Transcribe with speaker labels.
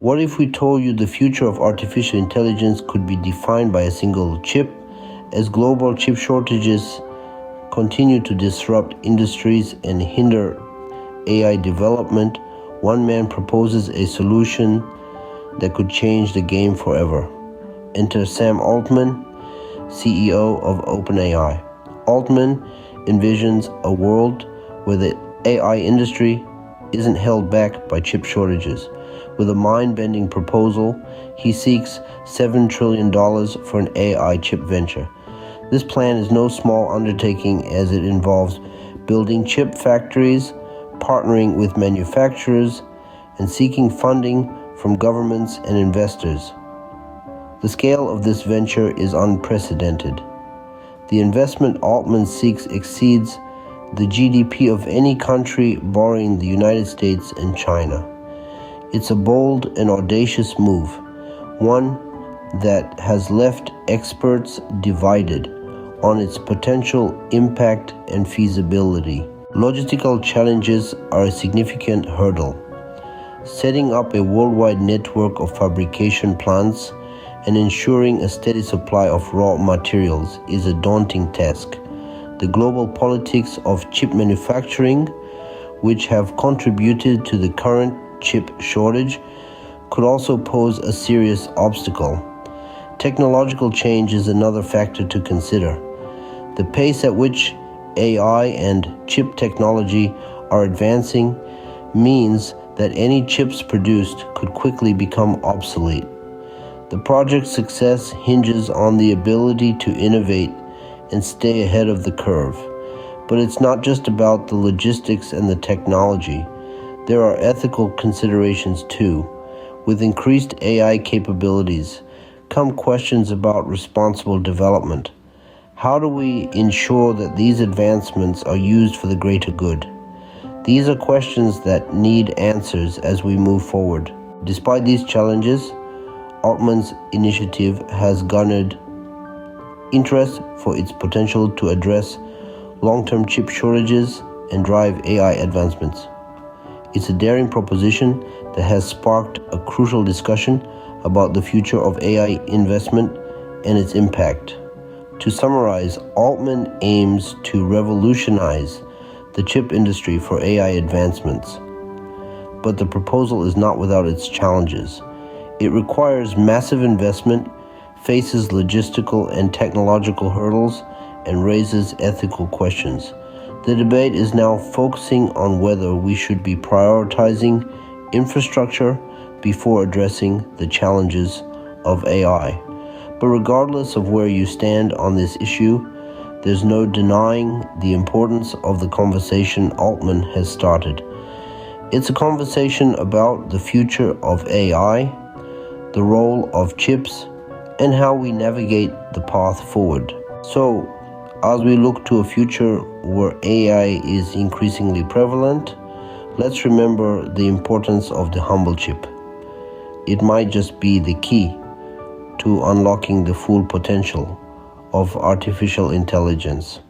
Speaker 1: What if we told you the future of artificial intelligence could be defined by a single chip? As global chip shortages continue to disrupt industries and hinder AI development, one man proposes a solution that could change the game forever. Enter Sam Altman, CEO of OpenAI. Altman envisions a world where the AI industry isn't held back by chip shortages. With a mind-bending proposal, he seeks $7 trillion for an AI chip venture. This plan is no small undertaking, as it involves building chip factories, partnering with manufacturers, and seeking funding from governments and investors. The scale of this venture is unprecedented. The investment Altman seeks exceeds the GDP of any country barring the United States and China. It's a bold and audacious move, one that has left experts divided on its potential impact and feasibility. Logistical challenges are a significant hurdle. Setting up a worldwide network of fabrication plants and ensuring a steady supply of raw materials is a daunting task. The global politics of chip manufacturing, which have contributed to the current chip shortage, could also pose a serious obstacle. Technological change is another factor to consider. The pace at which AI and chip technology are advancing means that any chips produced could quickly become obsolete. The project's success hinges on the ability to innovate and stay ahead of the curve. But it's not just about the logistics and the technology. There are ethical considerations too. With increased AI capabilities come questions about responsible development. How do we ensure that these advancements are used for the greater good? These are questions that need answers as we move forward. Despite these challenges, Altman's initiative has garnered interest for its potential to address long-term chip shortages and drive AI advancements. It's a daring proposition that has sparked a crucial discussion about the future of AI investment and its impact. To summarize, Altman aims to revolutionize the chip industry for AI advancements. But the proposal is not without its challenges. It requires massive investment, faces logistical and technological hurdles, and raises ethical questions. The debate is now focusing on whether we should be prioritizing infrastructure before addressing the challenges of AI. But regardless of where you stand on this issue, there's no denying the importance of the conversation Altman has started. It's a conversation about the future of AI, the role of chips, and how we navigate the path forward. So, as we look to a future where AI is increasingly prevalent, let's remember the importance of the humble chip. It might just be the key to unlocking the full potential of artificial intelligence.